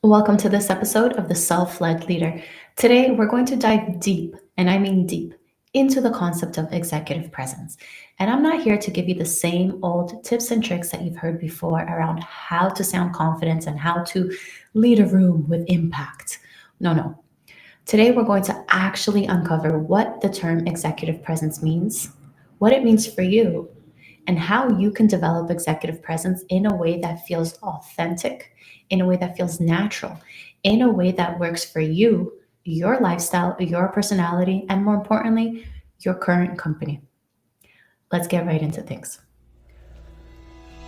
Welcome to this episode of The Self-Led Leader. Today, we're going to dive deep, and I mean deep, into the concept of executive presence. And I'm not here to give you the same old tips and tricks that you've heard before around how to sound confident and how to lead a room with impact. No. Today, we're going to actually uncover what the term executive presence means, what it means for you, and how you can develop executive presence in a way that feels authentic, in a way that feels natural, in a way that works for you, your lifestyle, your personality, and more importantly, your current company. Let's get right into things.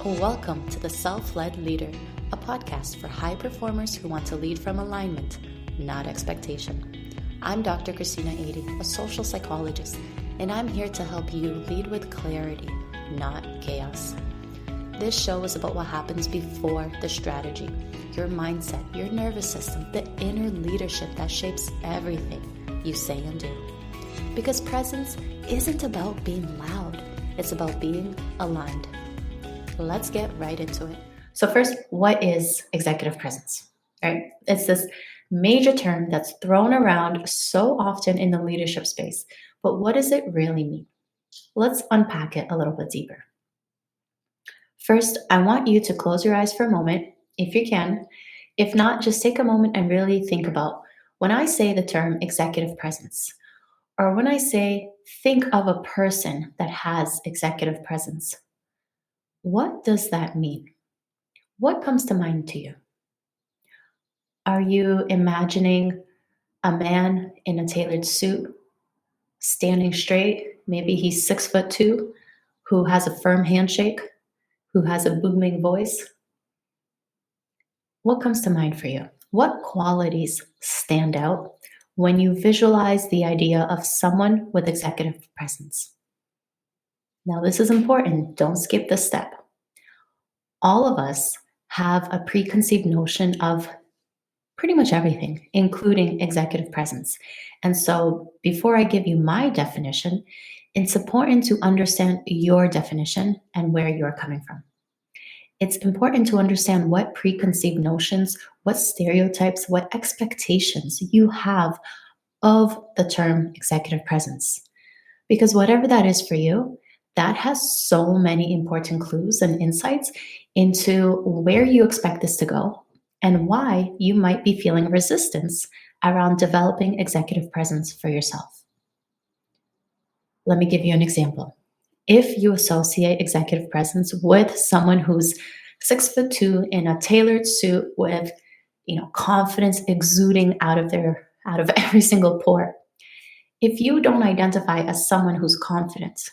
Welcome to The Self-Led Leader, a podcast for high performers who want to lead from alignment, not expectation. I'm Dr. Christina Ady, a social psychologist, and I'm here to help you lead with clarity, not chaos. This show is about what happens before the strategy, your mindset, your nervous system, the inner leadership that shapes everything you say and do. Because presence isn't about being loud, it's about being aligned. Let's get right into it. So first, what is executive presence? Right? It's this major term that's thrown around so often in the leadership space. But what does it really mean? Let's unpack it a little bit deeper. First, I want you to close your eyes for a moment, if you can. If not, just take a moment and really think about when I say the term executive presence, or when I say think of a person that has executive presence. What does that mean? What comes to mind to you? Are you imagining a man in a tailored suit, standing straight? Maybe he's 6'2", who has a firm handshake, who has a booming voice. What comes to mind for you? What qualities stand out when you visualize the idea of someone with executive presence? Now, this is important. Don't skip this step. All of us have a preconceived notion of pretty much everything, including executive presence. And so before I give you my definition, it's important to understand your definition and where you're coming from. It's important to understand what preconceived notions, what stereotypes, what expectations you have of the term executive presence. Because whatever that is for you, that has so many important clues and insights into where you expect this to go and why you might be feeling resistance around developing executive presence for yourself. Let me give you an example. If you associate executive presence with someone who's 6'2" in a tailored suit with, confidence exuding out of every single pore. If you don't identify as someone who's confident,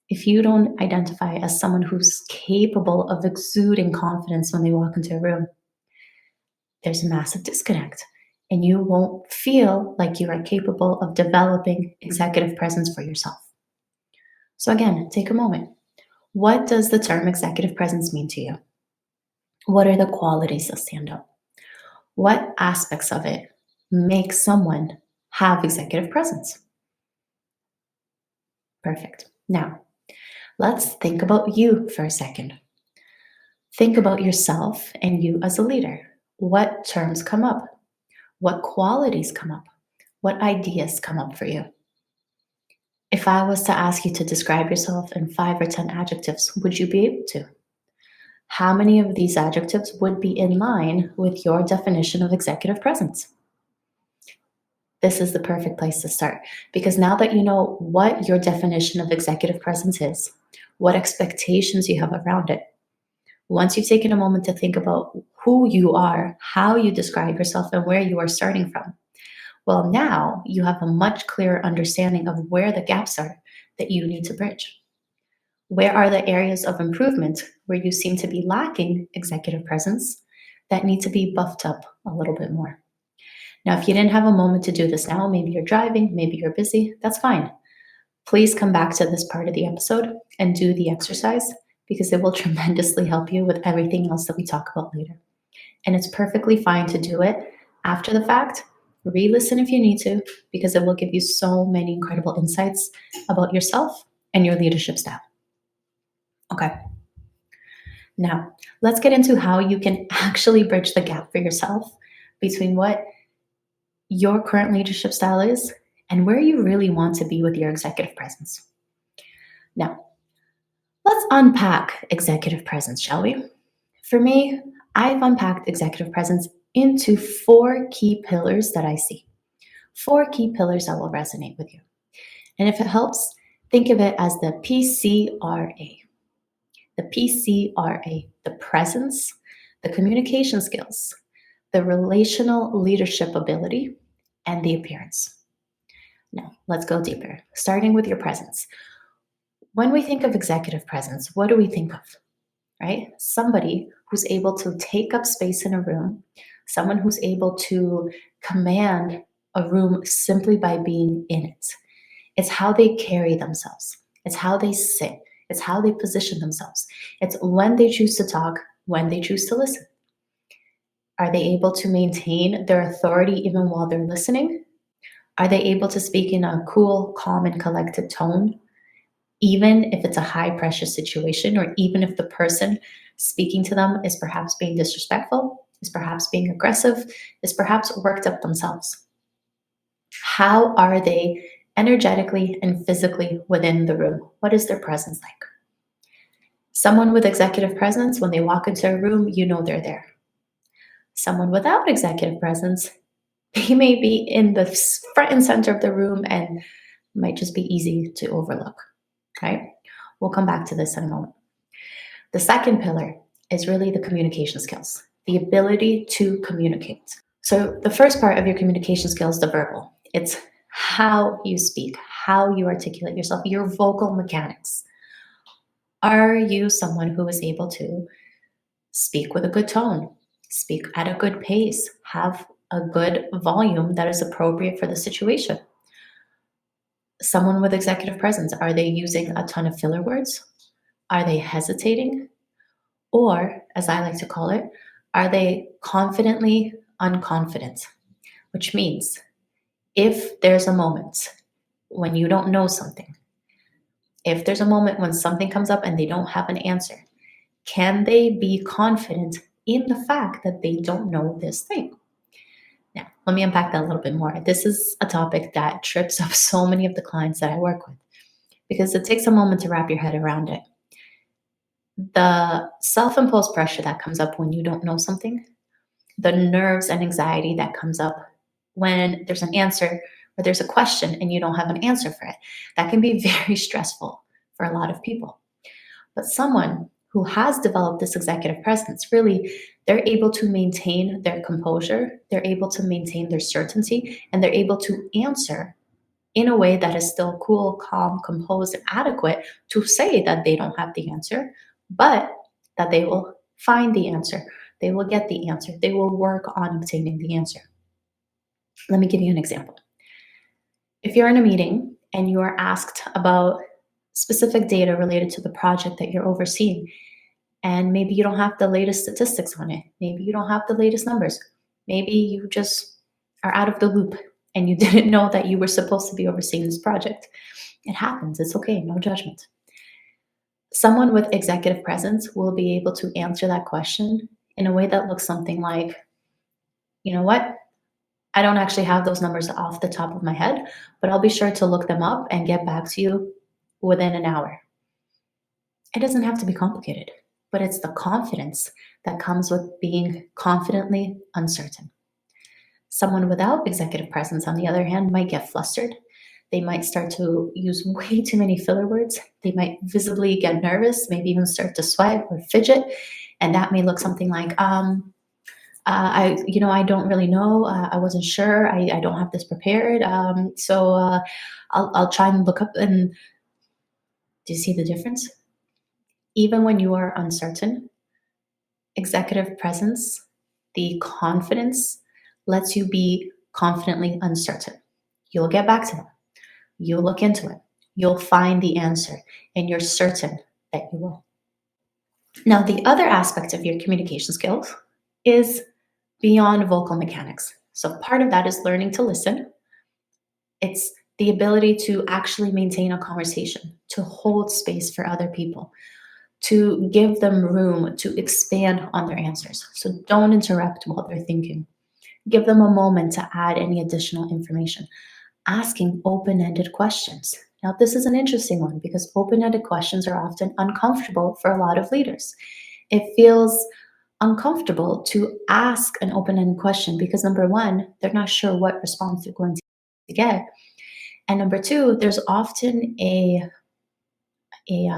if you don't identify as someone who's capable of exuding confidence when they walk into a room, there's a massive disconnect, and you won't feel like you are capable of developing executive presence for yourself. So again, take a moment. What does the term executive presence mean to you? What are the qualities that stand out? What aspects of it make someone have executive presence? Perfect. Now, let's think about you for a second. Think about yourself and you as a leader. What terms come up? What qualities come up? What ideas come up for you? If I was to ask you to describe yourself in 5 or 10 adjectives, would you be able to? How many of these adjectives would be in line with your definition of executive presence? This is the perfect place to start, because now that you know what your definition of executive presence is, what expectations you have around it, once you've taken a moment to think about who you are, how you describe yourself, and where you are starting from, well, now you have a much clearer understanding of where the gaps are that you need to bridge. Where are the areas of improvement where you seem to be lacking executive presence that need to be buffed up a little bit more? Now, if you didn't have a moment to do this now, maybe you're driving, maybe you're busy, that's fine. Please come back to this part of the episode and do the exercise, because it will tremendously help you with everything else that we talk about later. And it's perfectly fine to do it after the fact. Re-listen if you need to, because it will give you so many incredible insights about yourself and your leadership style. Okay. Now, let's get into how you can actually bridge the gap for yourself between what your current leadership style is and where you really want to be with your executive presence. Now, let's unpack executive presence, shall we? For me, I've unpacked executive presence into 4 key pillars that I see. 4 key pillars that will resonate with you. And if it helps, think of it as the PCRA. The PCRA, the presence, the communication skills, the relational leadership ability, and the appearance. Now, let's go deeper, starting with your presence. When we think of executive presence, what do we think of? Right? Somebody who's able to take up space in a room, someone who's able to command a room simply by being in it. It's how they carry themselves. It's how they sit. It's how they position themselves. It's when they choose to talk, when they choose to listen. Are they able to maintain their authority even while they're listening? Are they able to speak in a cool, calm, and collected tone, even if it's a high pressure situation, or even if the person speaking to them is perhaps being disrespectful, is perhaps being aggressive, is perhaps worked up themselves? How are they energetically and physically within the room? What is their presence like? Someone with executive presence, when they walk into a room, you know they're there. Someone without executive presence, they may be in the front and center of the room and might just be easy to overlook. Okay? We'll come back to this in a moment. The second pillar is really the communication skills, the ability to communicate. So the first part of your communication skills, the verbal, it's how you speak, how you articulate yourself, your vocal mechanics. Are you someone who is able to speak with a good tone, speak at a good pace, have a good volume that is appropriate for the situation? Someone with executive presence, are they using a ton of filler words? Are they hesitating? Or, as I like to call it, are they confidently unconfident? Which means if there's a moment when you don't know something, if there's a moment when something comes up and they don't have an answer, can they be confident in the fact that they don't know this thing? Now, let me unpack that a little bit more. This is a topic that trips up so many of the clients that I work with because it takes a moment to wrap your head around it. The self-imposed pressure that comes up when you don't know something, the nerves and anxiety that comes up when there's an answer or there's a question and you don't have an answer for it, that can be very stressful for a lot of people. But someone who has developed this executive presence, really, they're able to maintain their composure, they're able to maintain their certainty, and they're able to answer in a way that is still cool, calm, composed, and adequate to say that they don't have the answer, but that they will find the answer. They will get the answer. They will work on obtaining the answer. Let me give you an example. If you're in a meeting and you are asked about specific data related to the project that you're overseeing, and maybe you don't have the latest statistics on it, maybe you don't have the latest numbers, maybe you just are out of the loop and you didn't know that you were supposed to be overseeing this project. It happens. It's okay. No judgment. Someone with executive presence will be able to answer that question in a way that looks something like, you know what? I don't actually have those numbers off the top of my head, but I'll be sure to look them up and get back to you within an hour. It doesn't have to be complicated, but it's the confidence that comes with being confidently uncertain. Someone without executive presence, on the other hand, might get flustered. They might start to use way too many filler words. They might visibly get nervous, maybe even start to sweat or fidget. And that may look something like, I don't really know. I wasn't sure. I don't have this prepared. I'll try and look up. And do you see the difference? Even when you are uncertain, executive presence, the confidence lets you be confidently uncertain. You'll get back to them. You'll look into it. You'll find the answer, and you're certain that you will. Now, the other aspect of your communication skills is beyond vocal mechanics. So part of that is learning to listen. It's the ability to actually maintain a conversation, to hold space for other people, to give them room to expand on their answers. So don't interrupt while they're thinking. Give them a moment to add any additional information. Asking open-ended questions. Now, this is an interesting one because open-ended questions are often uncomfortable for a lot of leaders. It feels uncomfortable to ask an open-ended question because number one, they're not sure what response they're going to get. And number two, there's often a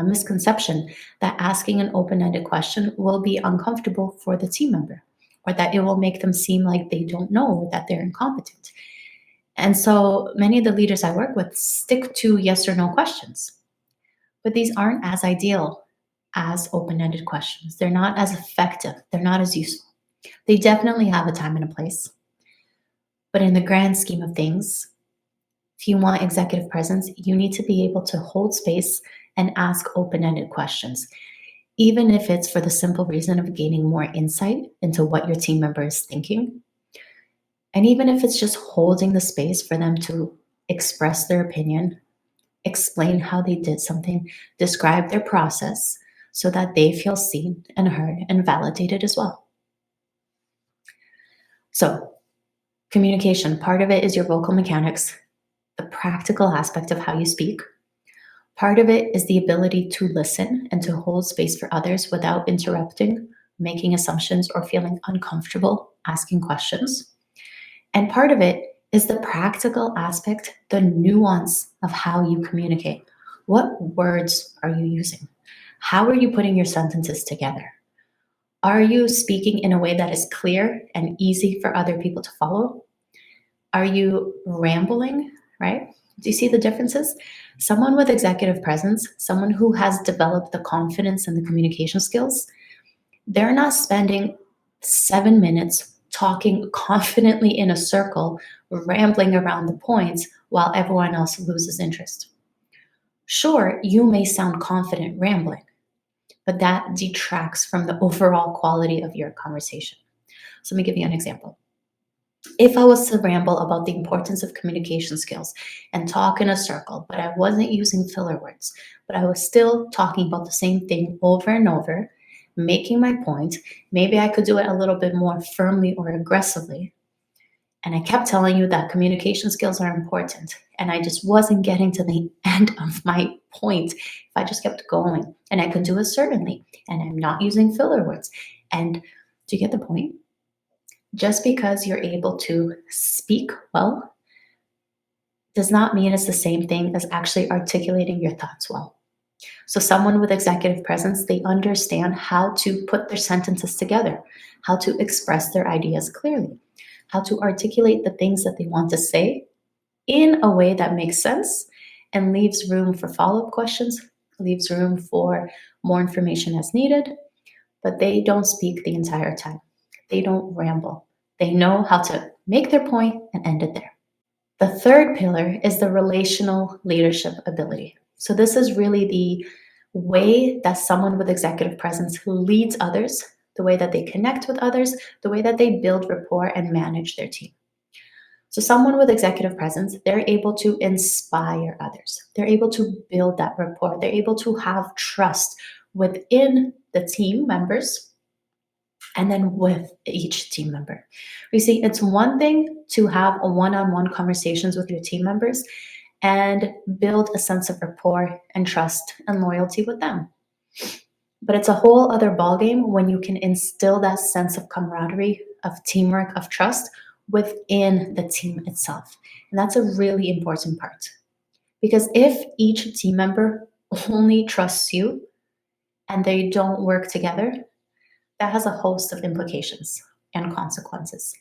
misconception that asking an open-ended question will be uncomfortable for the team member, or that it will make them seem like they don't know, or that they're incompetent. And so many of the leaders I work with stick to yes or no questions, but these aren't as ideal as open-ended questions. They're not as effective. They're not as useful. They definitely have a time and a place. But in the grand scheme of things, if you want executive presence, you need to be able to hold space and ask open-ended questions, even if it's for the simple reason of gaining more insight into what your team member is thinking. And even if it's just holding the space for them to express their opinion, explain how they did something, describe their process so that they feel seen and heard and validated as well. So, communication, part of it is your vocal mechanics, the practical aspect of how you speak. Part of it is the ability to listen and to hold space for others without interrupting, making assumptions, or feeling uncomfortable asking questions. And part of it is the practical aspect, the nuance of how you communicate. What words are you using? How are you putting your sentences together? Are you speaking in a way that is clear and easy for other people to follow? Are you rambling, right? Do you see the differences? Someone with executive presence, someone who has developed the confidence and the communication skills, they're not spending 7 minutes talking confidently in a circle, rambling around the points while everyone else loses interest. Sure, you may sound confident rambling, but that detracts from the overall quality of your conversation. So let me give you an example. If I was to ramble about the importance of communication skills and talk in a circle, but I wasn't using filler words, but I was still talking about the same thing over and over, making my point, maybe I could do it a little bit more firmly or aggressively. And I kept telling you that communication skills are important. And I just wasn't getting to the end of my point if I just kept going. And I could do it certainly. And I'm not using filler words. And do you get the point? Just because you're able to speak well does not mean it's the same thing as actually articulating your thoughts well. So someone with executive presence, they understand how to put their sentences together, how to express their ideas clearly, how to articulate the things that they want to say in a way that makes sense and leaves room for follow-up questions, leaves room for more information as needed, but they don't speak the entire time. They don't ramble. They know how to make their point and end it there. The third pillar is the relational leadership ability. So this is really the way that someone with executive presence leads others, the way that they connect with others, the way that they build rapport and manage their team. So someone with executive presence, they're able to inspire others. They're able to build that rapport. They're able to have trust within the team members and then with each team member. You see, it's one thing to have a one-on-one conversations with your team members and build a sense of rapport and trust and loyalty with them. But it's a whole other ballgame when you can instill that sense of camaraderie, of teamwork, of trust within the team itself. And that's a really important part. Because if each team member only trusts you and they don't work together, that has a host of implications and consequences.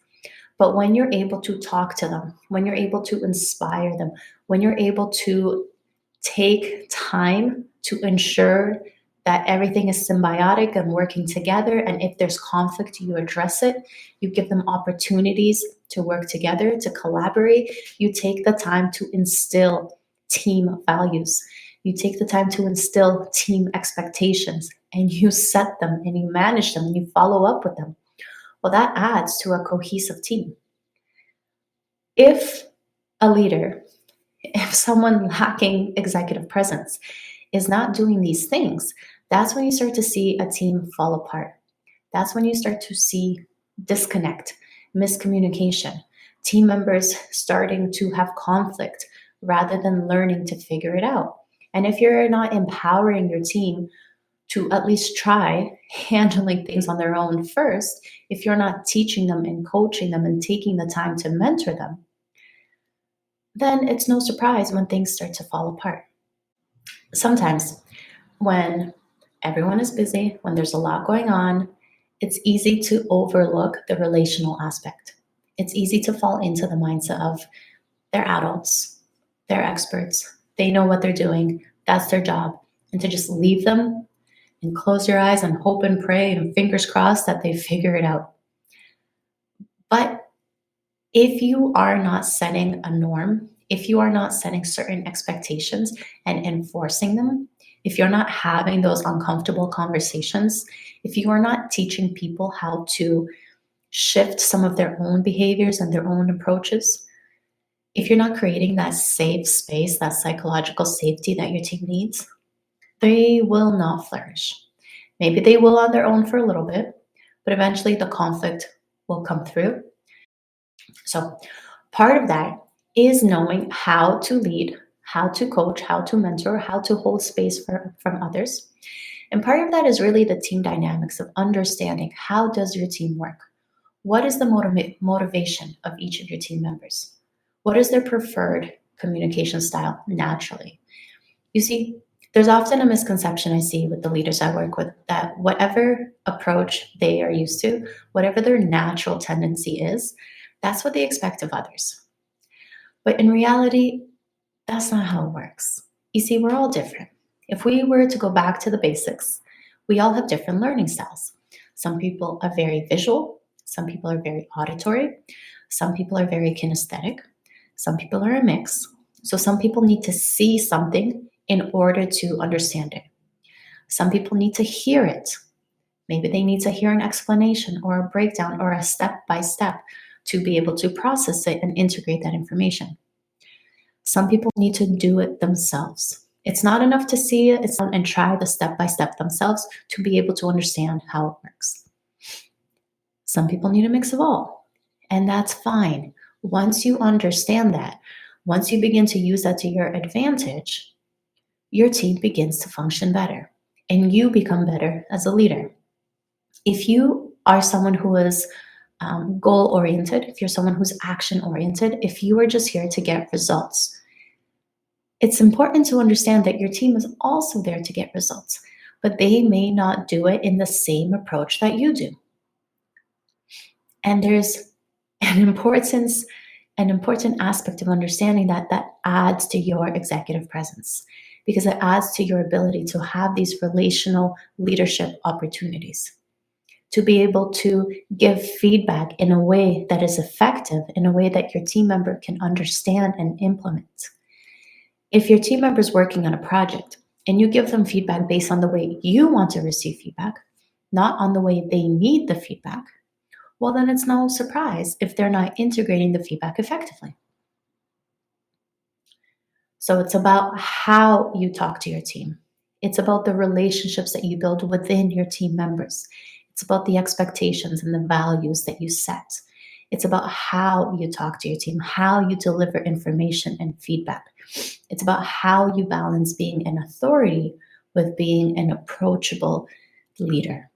But when you're able to talk to them, when you're able to inspire them, when you're able to take time to ensure that everything is symbiotic and working together, and if there's conflict, you address it, you give them opportunities to work together, to collaborate, you take the time to instill team values. You take the time to instill team expectations and you set them and you manage them and you follow up with them. Well, that adds to a cohesive team. If a leader, if someone lacking executive presence is not doing these things, that's when you start to see a team fall apart. That's when you start to see disconnect miscommunication, team members starting to have conflict rather than learning to figure it out. And if you're not empowering your team to at least try handling things on their own first, if you're not teaching them and coaching them and taking the time to mentor them, then it's no surprise when things start to fall apart. Sometimes, when everyone is busy, when there's a lot going on, it's easy to overlook the relational aspect. It's easy to fall into the mindset of they're adults, they're experts, they know what they're doing, that's their job, and to just leave them and close your eyes and hope and pray and fingers crossed that they figure it out. But if you are not setting a norm, if you are not setting certain expectations and enforcing them, if you're not having those uncomfortable conversations, if you are not teaching people how to shift some of their own behaviors and their own approaches, if you're not creating that safe space, that psychological safety that your team needs, they will not flourish. Maybe they will on their own for a little bit, but eventually the conflict will come through. So, part of that is knowing how to lead, how to coach, how to mentor, how to hold space from others. And part of that is really the team dynamics of understanding how does your team work? What is the motivation of each of your team members? What is their preferred communication style naturally? You see, there's often a misconception I see with the leaders I work with that whatever approach they are used to, whatever their natural tendency is, that's what they expect of others. But in reality, that's not how it works. You see, we're all different. If we were to go back to the basics, we all have different learning styles. Some people are very visual, some people are very auditory, some people are very kinesthetic, some people are a mix. So some people need to see something in order to understand it. Some people need to hear it. Maybe they need to hear an explanation or a breakdown or a step by step to be able to process it and integrate that information. Some people need to do it themselves. It's not enough to see it and try the step by step themselves to be able to understand how it works. Some people need a mix of all, and that's fine. Once you understand that, once you begin to use that to your advantage, your team begins to function better and you become better as a leader. If you are someone who is goal oriented, if you're someone who's action oriented, if you are just here to get results, it's important to understand that your team is also there to get results, but they may not do it in the same approach that you do. And there's an important aspect of understanding that adds to your executive presence, because it adds to your ability to have these relational leadership opportunities, to be able to give feedback in a way that is effective, in a way that your team member can understand and implement. If your team member is working on a project and you give them feedback based on the way you want to receive feedback, not on the way they need the feedback, well, then it's no surprise if they're not integrating the feedback effectively. So it's about how you talk to your team. It's about the relationships that you build within your team members. It's about the expectations and the values that you set. It's about how you talk to your team, how you deliver information and feedback. It's about how you balance being an authority with being an approachable leader.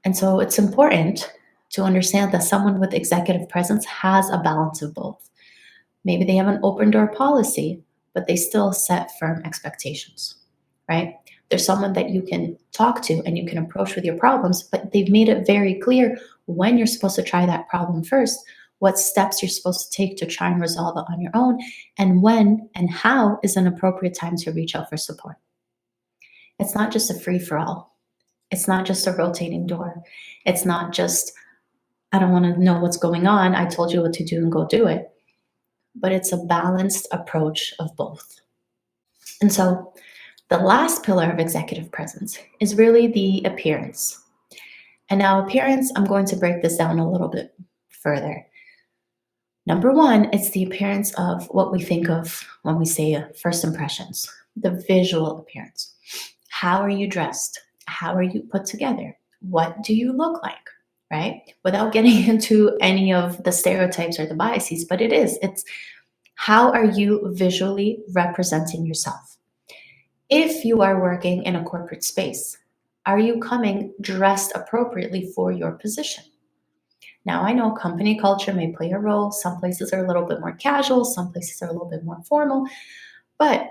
And so it's important to understand that someone with executive presence has a balance of both. Maybe they have an open door policy, but they still set firm expectations, right? There's someone that you can talk to and you can approach with your problems, but they've made it very clear when you're supposed to try that problem first, what steps you're supposed to take to try and resolve it on your own, and when and how is an appropriate time to reach out for support. It's not just a free-for-all. It's not just a rotating door. It's not just, I don't want to know what's going on, I told you what to do and go do it. But it's a balanced approach of both. And so the last pillar of executive presence is really the appearance. And now appearance, I'm going to break this down a little bit further. Number one, it's the appearance of what we think of when we say first impressions, the visual appearance. How are you dressed? How are you put together? What do you look like? right? Without getting into any of the stereotypes or the biases, but it's how are you visually representing yourself? If you are working in a corporate space, are you coming dressed appropriately for your position? Now, I know company culture may play a role. Some places are a little bit more casual, some places are a little bit more formal, but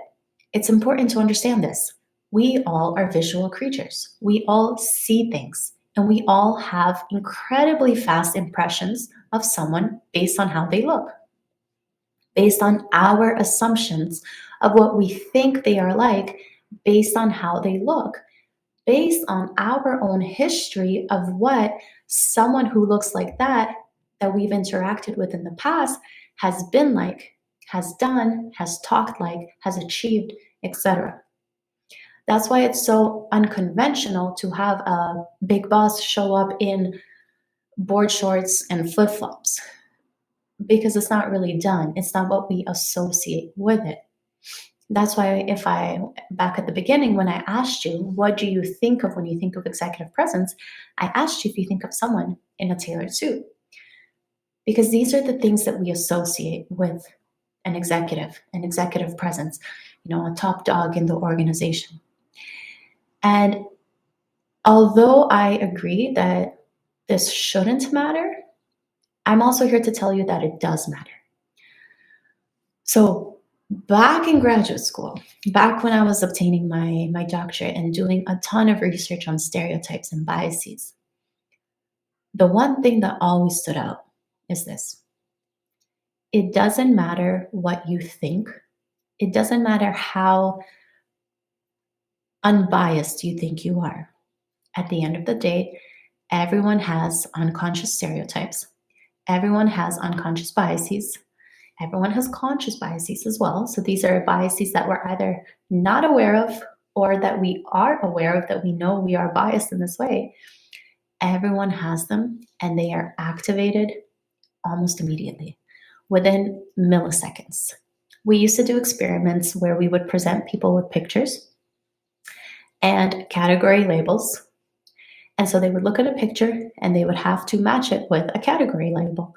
it's important to understand this. We all are visual creatures. We all see things, and we all have incredibly fast impressions of someone based on how they look, based on our assumptions of what we think they are like, based on how they look, based on our own history of what someone who looks like that we've interacted with in the past has been like, has done, has talked like, has achieved, etc. That's why it's so unconventional to have a big boss show up in board shorts and flip-flops, because it's not really done. It's not what we associate with it. That's why if I, back at the beginning, when I asked you, what do you think of when you think of executive presence? I asked you if you think of someone in a tailored suit, because these are the things that we associate with an executive presence, a top dog in the organization. And although I agree that this shouldn't matter, I'm also here to tell you that it does matter. So back in graduate school, back when I was obtaining my doctorate and doing a ton of research on stereotypes and biases, the one thing that always stood out is this. It doesn't matter what you think. It doesn't matter how unbiased you think you are. At the end of the day, everyone has unconscious stereotypes. Everyone has unconscious biases. Everyone has conscious biases as well. So these are biases that we're either not aware of or that we are aware of, that we know we are biased in this way. Everyone has them, and they are activated almost immediately, within milliseconds. We used to do experiments where we would present people with pictures and category labels. And so they would look at a picture and they would have to match it with a category label.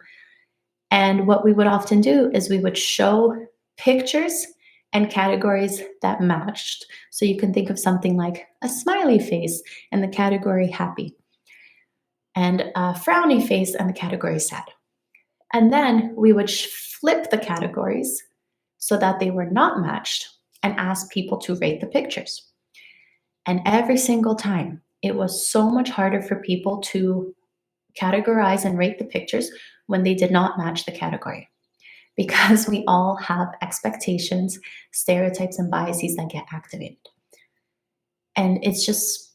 And what we would often do is we would show pictures and categories that matched. So you can think of something like a smiley face and the category happy, and a frowny face and the category sad. And then we would flip the categories so that they were not matched and ask people to rate the pictures. And every single time, it was so much harder for people to categorize and rate the pictures when they did not match the category, because we all have expectations, stereotypes, and biases that get activated. And it just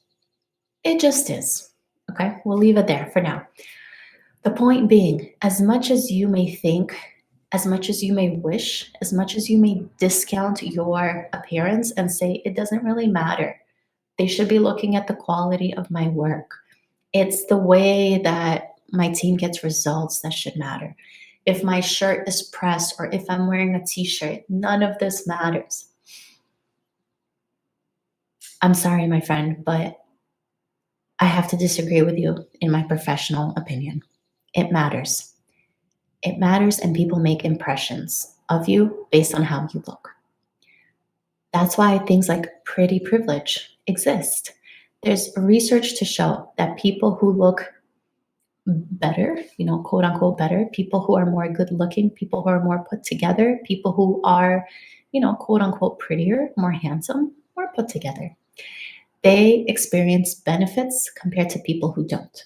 is. Okay, we'll leave it there for now. The point being, as much as you may think, as much as you may wish, as much as you may discount your appearance and say it doesn't really matter, they should be looking at the quality of my work. It's the way that my team gets results that should matter. If my shirt is pressed or if I'm wearing a t-shirt, none of this matters. I'm sorry, my friend, but I have to disagree with you in my professional opinion. It matters. It matters, and people make impressions of you based on how you look. That's why things like pretty privilege exist. There's research to show that people who look better, quote unquote better, people who are more good looking, people who are more put together, people who are, quote unquote prettier, more handsome, more put together, they experience benefits compared to people who don't.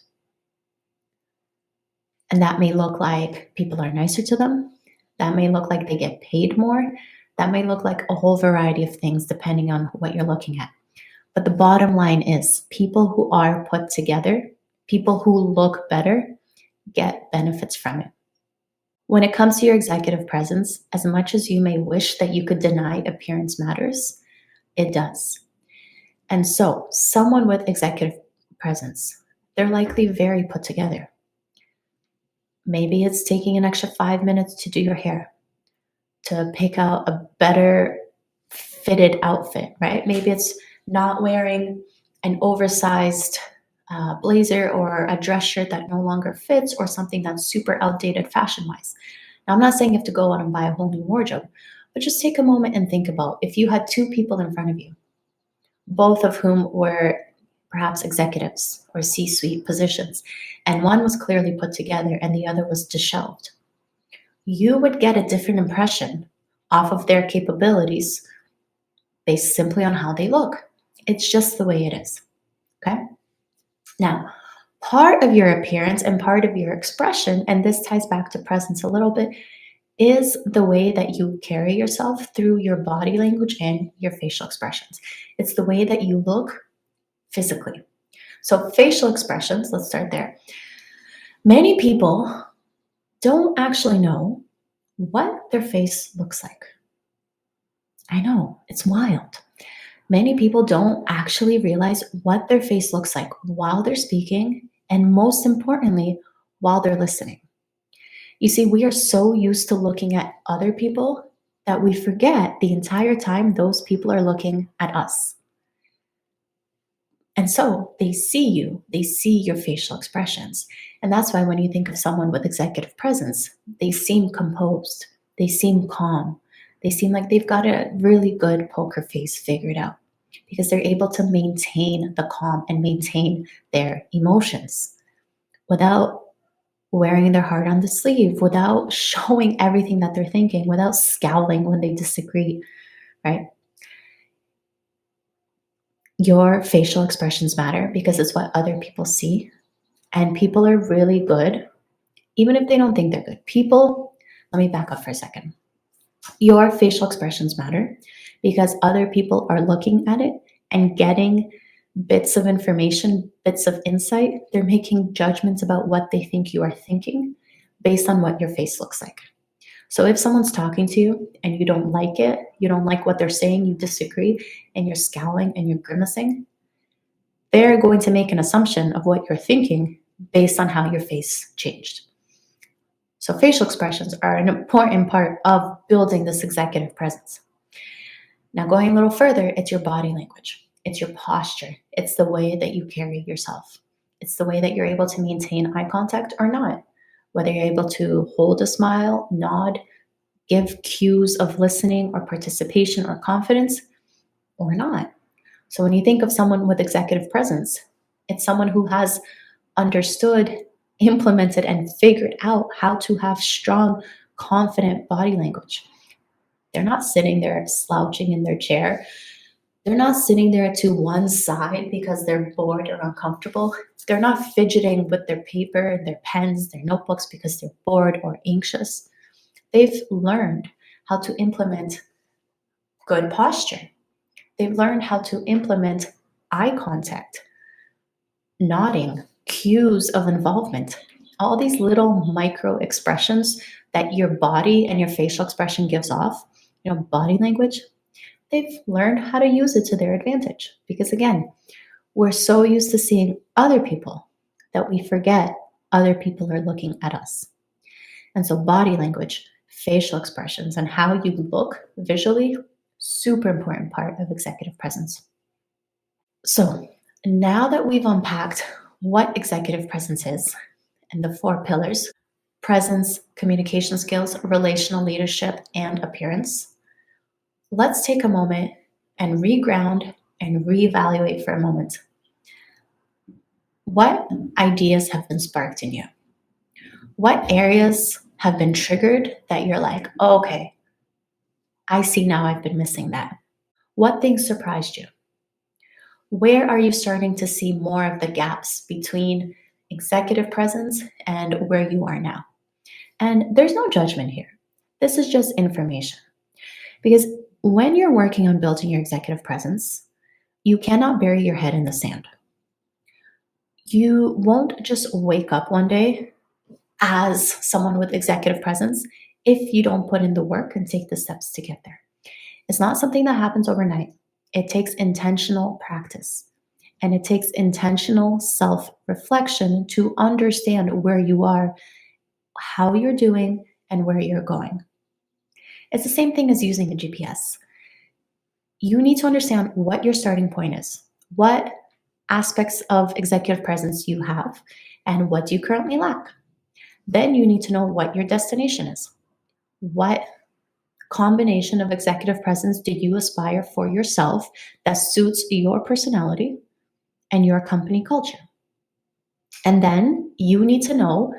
And that may look like people are nicer to them. That may look like they get paid more. That may look like a whole variety of things depending on what you're looking at. But the bottom line is, people who are put together, people who look better, get benefits from it. When it comes to your executive presence, as much as you may wish that you could deny appearance matters, it does. And so, someone with executive presence, they're likely very put together. Maybe it's taking an extra 5 minutes to do your hair, to pick out a better fitted outfit, right? Maybe it's not wearing an oversized blazer or a dress shirt that no longer fits or something that's super outdated fashion wise. Now, I'm not saying you have to go out and buy a whole new wardrobe, but just take a moment and think about if you had two people in front of you, both of whom were perhaps executives or C suite positions, and one was clearly put together and the other was disheveled, you would get a different impression off of their capabilities based simply on how they look. It's just the way it is. Okay. Now, part of your appearance and part of your expression, and this ties back to presence a little bit, is the way that you carry yourself through your body language and your facial expressions. It's the way that you look physically. So, facial expressions, let's start there. Many people don't actually know what their face looks like. I know, it's wild. Many people don't actually realize what their face looks like while they're speaking, and most importantly, while they're listening. You see, we are so used to looking at other people that we forget the entire time those people are looking at us. And so they see you, they see your facial expressions. And that's why when you think of someone with executive presence, they seem composed, they seem calm, they seem like they've got a really good poker face figured out because they're able to maintain the calm and maintain their emotions without wearing their heart on the sleeve, without showing everything that they're thinking, without scowling when they disagree, right? Your facial expressions matter because it's what other people see. And people are really good, even if they don't think they're good. People, let me back up for a second. Your facial expressions matter because other people are looking at it and getting bits of information, bits of insight. They're making judgments about what they think you are thinking based on what your face looks like. So if someone's talking to you and you don't like it, you don't like what they're saying, you disagree, and you're scowling and you're grimacing, they're going to make an assumption of what you're thinking based on how your face changed. So facial expressions are an important part of building this executive presence. Now, going a little further, it's your body language. It's your posture. It's the way that you carry yourself. It's the way that you're able to maintain eye contact or not. Whether you're able to hold a smile, nod, give cues of listening or participation or confidence or not. So when you think of someone with executive presence, it's someone who has understood, implemented, and figured out how to have strong, confident body language. They're not sitting there slouching in their chair. They're not sitting there to one side because they're bored or uncomfortable. They're not fidgeting with their paper, their pens, their notebooks because they're bored or anxious. They've learned how to implement good posture. They've learned how to implement eye contact, nodding, cues of involvement, all these little micro expressions that your body and your facial expression gives off, body language, they've learned how to use it to their advantage. Because again, we're so used to seeing other people that we forget other people are looking at us. And so body language, facial expressions, and how you look visually, super important part of executive presence. So now that we've unpacked what executive presence is and the four pillars, presence, communication skills, relational leadership, and appearance, let's take a moment and reground and reevaluate for a moment. What ideas have been sparked in you? What areas have been triggered that you're like, oh, okay, I see now I've been missing that? What things surprised you? Where are you starting to see more of the gaps between executive presence and where you are now? And there's no judgment here. This is just information. Because when you're working on building your executive presence, you cannot bury your head in the sand. You won't just wake up one day as someone with executive presence if you don't put in the work and take the steps to get there. It's not something that happens overnight. It takes intentional practice and it takes intentional self-reflection to understand where you are, how you're doing, and where you're going. It's the same thing as using a GPS. You need to understand what your starting point is. What aspects of executive presence you have and what do you currently lack. Then you need to know what your destination is. What combination of executive presence do you aspire for yourself that suits your personality and your company culture? And then you need to know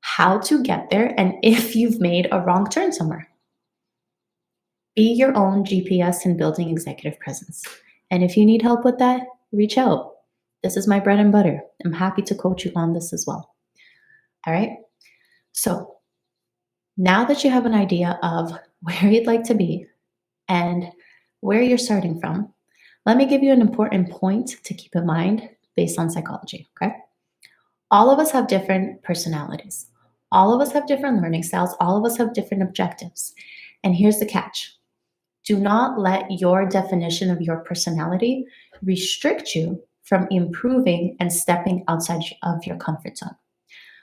how to get there and if you've made a wrong turn somewhere. Be your own GPS in building executive presence. And if you need help with that, reach out. This is my bread and butter. I'm happy to coach you on this as well. All right. So now that you have an idea of where you'd like to be and where you're starting from, let me give you an important point to keep in mind based on psychology. Okay. All of us have different personalities. All of us have different learning styles. All of us have different objectives. And here's the catch. Do not let your definition of your personality restrict you from improving and stepping outside of your comfort zone.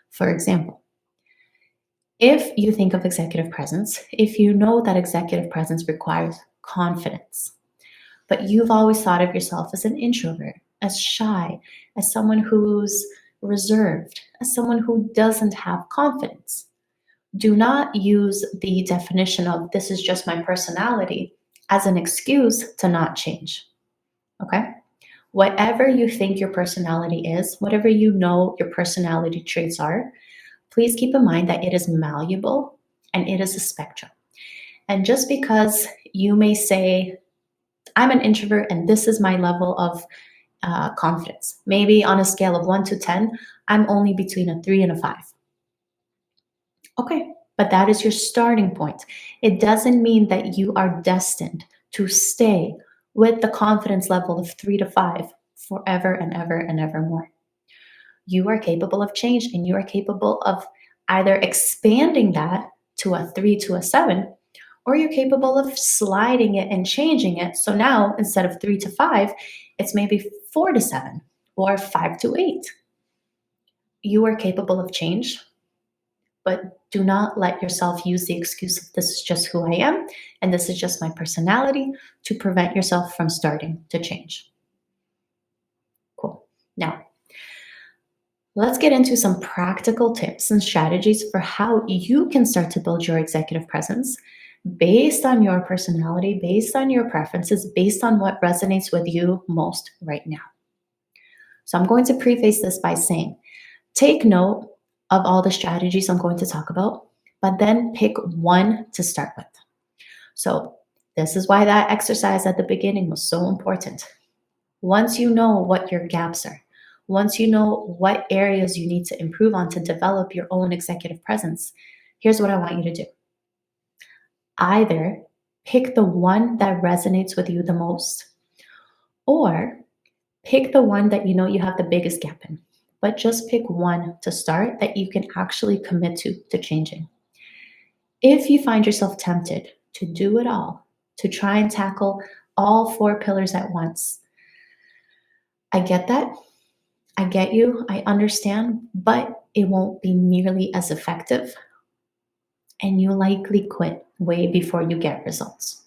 For example, if you think of executive presence, if you know that executive presence requires confidence, but you've always thought of yourself as an introvert, as shy, as someone who's reserved, as someone who doesn't have confidence, do not use the definition of this is just my personality as an excuse to not change. Okay? Whatever you think your personality is, whatever you know your personality traits are, please keep in mind that it is malleable and it is a spectrum. And just because you may say, I'm an introvert and this is my level of confidence, maybe on a scale of 1 to 10, I'm only between a 3 and a 5. Okay, but that is your starting point. It doesn't mean that you are destined to stay with the confidence level of 3 to 5 forever and ever and ever more. You are capable of change and you are capable of either expanding that to a 3 to a 7, or you're capable of sliding it and changing it. So now instead of 3 to 5, it's maybe 4 to 7 or 5 to 8. You are capable of change, but do not let yourself use the excuse of this is just who I am and this is just my personality to prevent yourself from starting to change. Cool. Now, let's get into some practical tips and strategies for how you can start to build your executive presence based on your personality, based on your preferences, based on what resonates with you most right now. So I'm going to preface this by saying, take note of all the strategies I'm going to talk about, but then pick one to start with. So this is why that exercise at the beginning was so important. Once you know what your gaps are, once you know what areas you need to improve on to develop your own executive presence, here's what I want you to do. Either pick the one that resonates with you the most, or pick the one that you know you have the biggest gap in, but just pick one to start that you can actually commit to changing. If you find yourself tempted to do it all, to try and tackle all 4 pillars at once, I get that. I get you. I understand, but it won't be nearly as effective. And you likely quit way before you get results.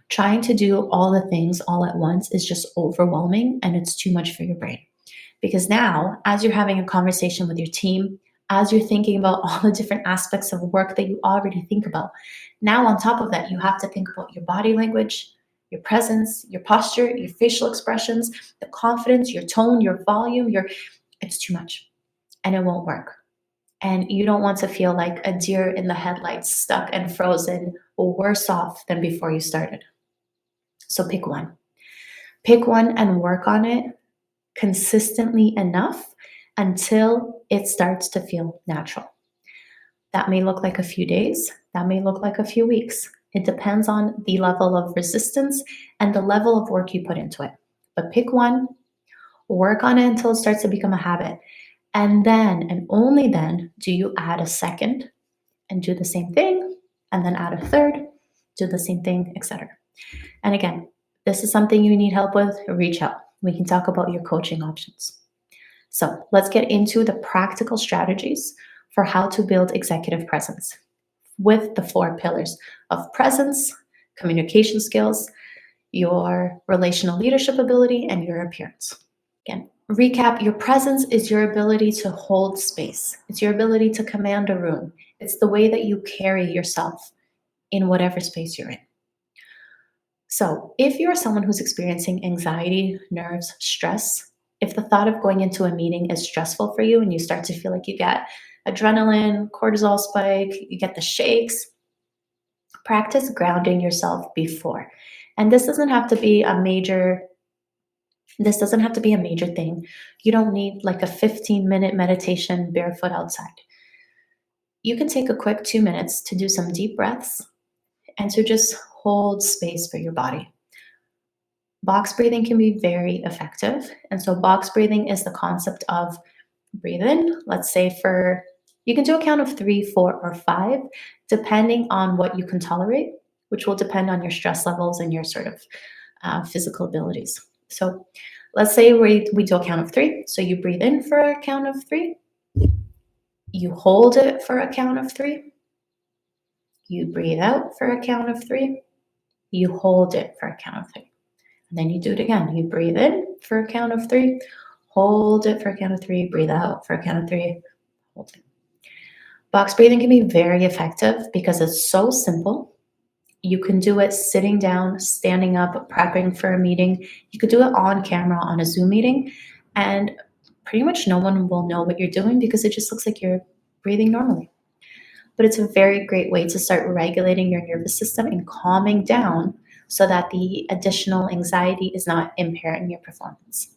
Trying to do all the things all at once is just overwhelming and it's too much for your brain. Because now, as you're having a conversation with your team, as you're thinking about all the different aspects of work that you already think about, now on top of that, you have to think about your body language, your presence, your posture, your facial expressions, the confidence, your tone, your volume, it's too much and it won't work. And you don't want to feel like a deer in the headlights, stuck and frozen, or worse off than before you started. So pick one. Pick one and work on it consistently enough until it starts to feel natural. That may look like a few days. That may look like a few weeks. It depends on the level of resistance and the level of work you put into it. But pick one, work on it until it starts to become a habit. And then, and only then, do you add a second and do the same thing, and then add a third, do the same thing, etc. And again, this is something you need help with, reach out. We can talk about your coaching options. So let's get into the practical strategies for how to build executive presence with the 4 pillars of presence, communication skills, your relational leadership ability, and your appearance. Again, recap, your presence is your ability to hold space. It's your ability to command a room. It's the way that you carry yourself in whatever space you're in. So if you're someone who's experiencing anxiety, nerves, stress, if the thought of going into a meeting is stressful for you and you start to feel like you get adrenaline, cortisol spike, you get the shakes, practice grounding yourself before. And this doesn't have to be a major thing. You don't need like a 15-minute meditation barefoot outside. You can take a quick 2 minutes to do some deep breaths and to just hold space for your body. Box breathing can be very effective. And so box breathing is the concept of breathe in, let's say you can do a count of 3, 4, or 5, depending on what you can tolerate, which will depend on your stress levels and your sort of physical abilities. So let's say we do a count of 3. So you breathe in for a count of 3. You hold it for a count of 3. You breathe out for a count of 3. You hold it for a count of 3. And then you do it again. You breathe in for a count of 3. Hold it for a count of 3. Breathe out for a count of 3. Hold it. Box breathing can be very effective because it's so simple. You can do it sitting down, standing up, prepping for a meeting. You could do it on camera on a Zoom meeting, and pretty much no one will know what you're doing because it just looks like you're breathing normally. But it's a very great way to start regulating your nervous system and calming down so that the additional anxiety is not impairing your performance.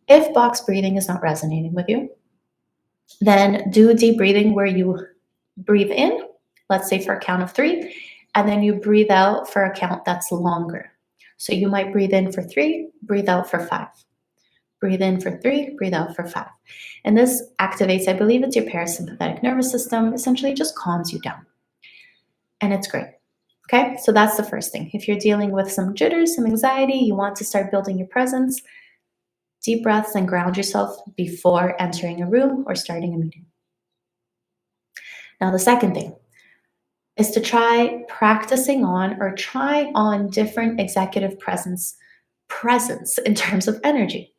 If box breathing is not resonating with you, then do deep breathing where you breathe in, let's say for a count of 3, and then you breathe out for a count that's longer. So you might breathe in for 3, breathe out for 5. Breathe in for 3, breathe out for 5. And this activates, I believe it's your parasympathetic nervous system, essentially just calms you down. And it's great. Okay, so that's the first thing. If you're dealing with some jitters, some anxiety, you want to start building your presence, deep breaths and ground yourself before entering a room or starting a meeting. Now, the second thing is to try different executive presence in terms of energy.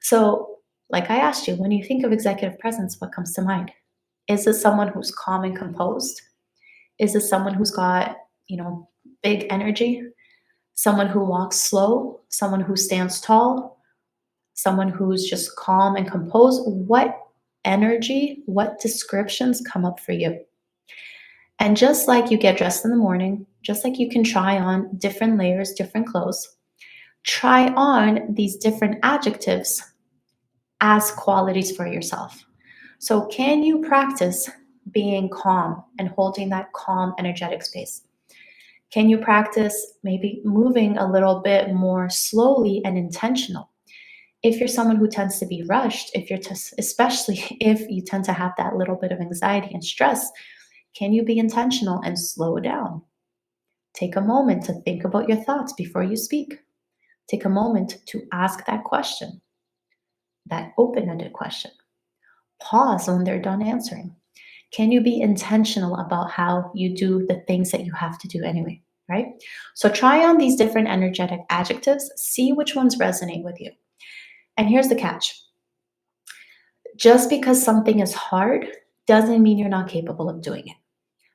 So, like I asked you, when you think of executive presence, what comes to mind? Is it someone who's calm and composed? Is it someone who's got, big energy? Someone who walks slow? Someone who stands tall? Someone who's just calm and composed? What energy, what descriptions come up for you? And just like you get dressed in the morning, just like you can try on different layers, different clothes, try on these different adjectives as qualities for yourself. So can you practice being calm and holding that calm, energetic space? Can you practice maybe moving a little bit more slowly and intentional? If you're someone who tends to be rushed, especially if you tend to have that little bit of anxiety and stress, can you be intentional and slow down? Take a moment to think about your thoughts before you speak. Take a moment to ask that question, that open-ended question. Pause when they're done answering. Can you be intentional about how you do the things that you have to do anyway, right? So try on these different energetic adjectives, see which ones resonate with you. And here's the catch. Just because something is hard doesn't mean you're not capable of doing it.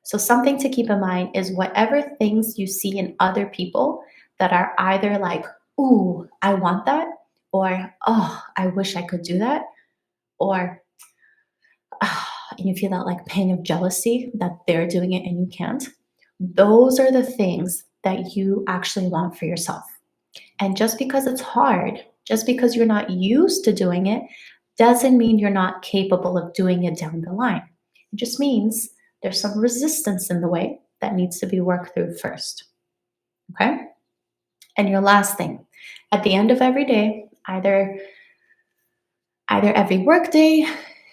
So something to keep in mind is whatever things you see in other people that are either like, ooh, I want that, or, oh, I wish I could do that, or, and you feel that like pang of jealousy that they're doing it and you can't. Those are the things that you actually want for yourself. And just because it's hard, just because you're not used to doing it, doesn't mean you're not capable of doing it down the line. It just means there's some resistance in the way that needs to be worked through first. Okay? And your last thing, at the end of every day, either every work day,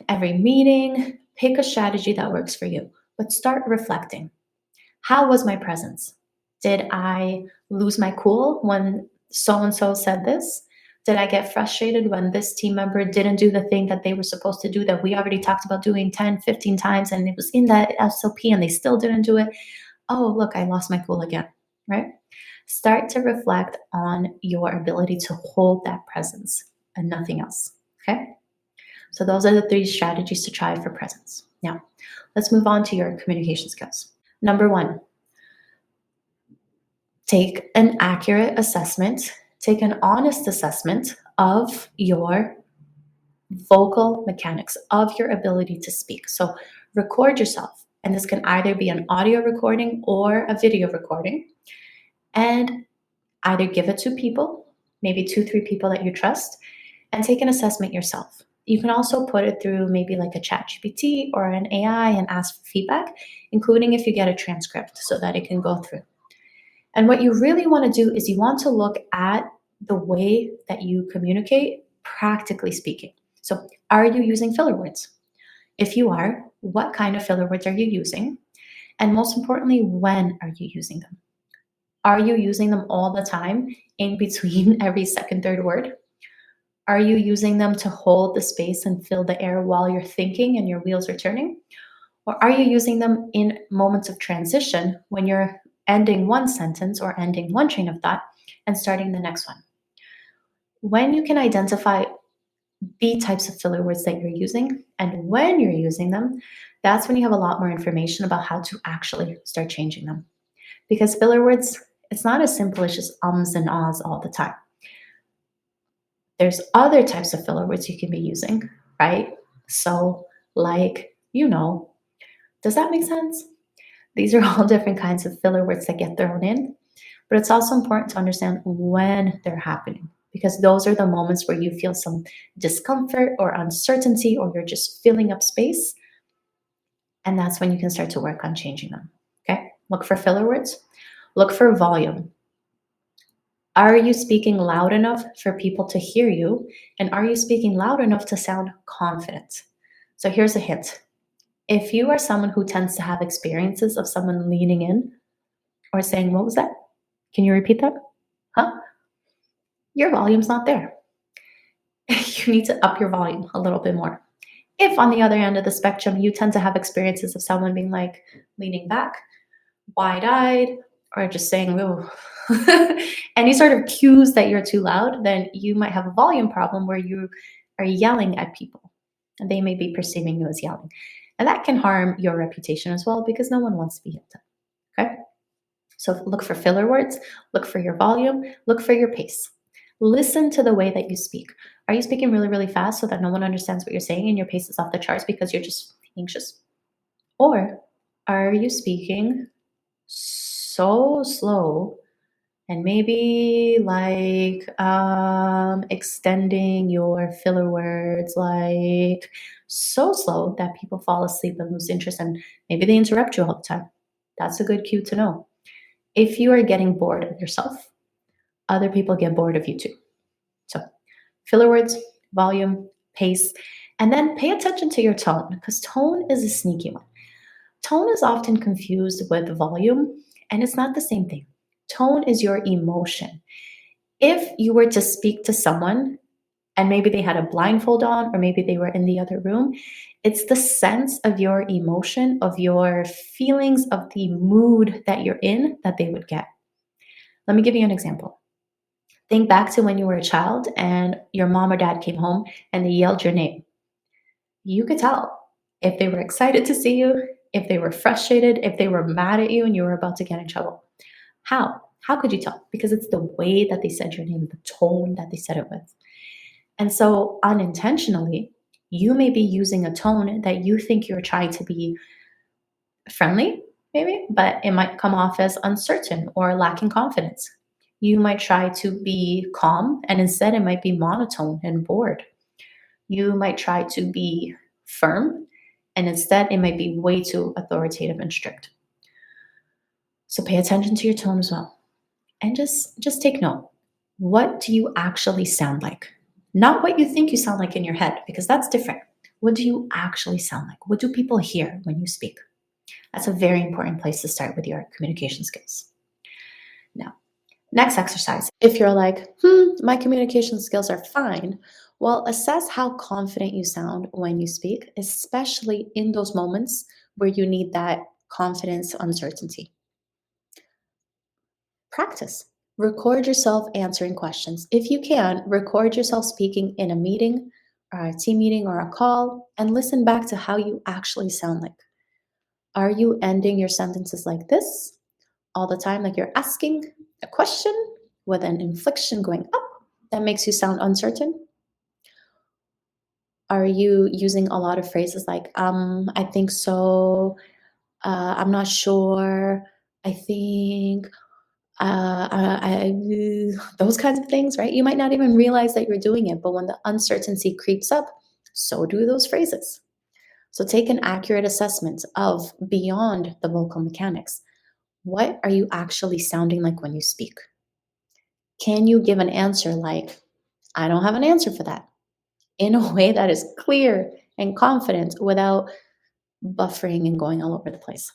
every meeting, pick a strategy that works for you, but start reflecting. How was my presence? Did I lose my cool when so-and-so said this? Did I get frustrated when this team member didn't do the thing that they were supposed to do that we already talked about doing 10, 15 times and it was in that SOP and they still didn't do it? Oh, look, I lost my cool again, right? Start to reflect on your ability to hold that presence. and nothing else. Okay? So those are the 3 strategies to try for presence. Now, let's move on to your communication skills. Number 1, take an accurate assessment, take an honest assessment of your vocal mechanics, of your ability to speak. So record yourself, and this can either be an audio recording or a video recording, and either give it to people, maybe 2, 3 people that you trust, and take an assessment yourself. You can also put it through maybe like a ChatGPT or an AI and ask for feedback, including if you get a transcript so that it can go through. And what you really want to do is you want to look at the way that you communicate, practically speaking. So, are you using filler words? If you are, what kind of filler words are you using? And most importantly, when are you using them? Are you using them all the time in between every second, third word? Are you using them to hold the space and fill the air while you're thinking and your wheels are turning? Or are you using them in moments of transition when you're ending one sentence or ending one train of thought and starting the next one? When you can identify the types of filler words that you're using and when you're using them, that's when you have a lot more information about how to actually start changing them. Because filler words, it's not as simple as just ums and ahs all the time. There's other types of filler words you can be using, right? So, like, does that make sense? These are all different kinds of filler words that get thrown in, but it's also important to understand when they're happening because those are the moments where you feel some discomfort or uncertainty or you're just filling up space. And that's when you can start to work on changing them. Okay? Look for filler words. Look for volume. Are you speaking loud enough for people to hear you? And are you speaking loud enough to sound confident? So here's a hint. If you are someone who tends to have experiences of someone leaning in or saying, "What was that? Can you repeat that? Huh?" Your volume's not there. You need to up your volume a little bit more. If on the other end of the spectrum, you tend to have experiences of someone being like leaning back, wide-eyed, or just saying, "Whoa," any sort of cues that you're too loud, then you might have a volume problem where you are yelling at people and they may be perceiving you as yelling. And that can harm your reputation as well because no one wants to be yelled at. Okay? So look for filler words, look for your volume, look for your pace. Listen to the way that you speak. Are you speaking really, really fast so that no one understands what you're saying and your pace is off the charts because you're just anxious? Or are you speaking so slow and maybe like extending your filler words like so slow that people fall asleep and lose interest and maybe they interrupt you all the time? That's a good cue to know. If you are getting bored of yourself, other people get bored of you too. So filler words, volume, pace, and then pay attention to your tone because tone is a sneaky one. Tone is often confused with volume, and it's not the same thing. Tone is your emotion. If you were to speak to someone and maybe they had a blindfold on or maybe they were in the other room, it's the sense of your emotion, of your feelings, of the mood that you're in that they would get. Let me give you an example. Think back to when you were a child and your mom or dad came home and they yelled your name. You could tell if they were excited to see you, if they were frustrated, if they were mad at you and you were about to get in trouble. How? How could you tell? Because it's the way that they said your name, the tone that they said it with. And so unintentionally, you may be using a tone that you think you're trying to be friendly, maybe, but it might come off as uncertain or lacking confidence. You might try to be calm, and instead it might be monotone and bored. You might try to be firm, and instead it might be way too authoritative and strict. So pay attention to your tone as well. And just take note. What do you actually sound like? Not what you think you sound like in your head, because that's different. What do you actually sound like? What do people hear when you speak? That's a very important place to start with your communication skills. Now, next exercise. If you're like, my communication skills are fine, well, assess how confident you sound when you speak, especially in those moments where you need that confidence uncertainty. Practice. Record yourself answering questions. If you can, record yourself speaking in a meeting or a team meeting or a call and listen back to how you actually sound like. Are you ending your sentences like this all the time, like you're asking a question with an inflection going up that makes you sound uncertain? Are you using a lot of phrases like, I think so, I'm not sure, I think, those kinds of things, right? You might not even realize that you're doing it, but when the uncertainty creeps up, so do those phrases. So take an accurate assessment of beyond the vocal mechanics. What are you actually sounding like when you speak? Can you give an answer like, I don't have an answer for that, in a way that is clear and confident without buffering and going all over the place?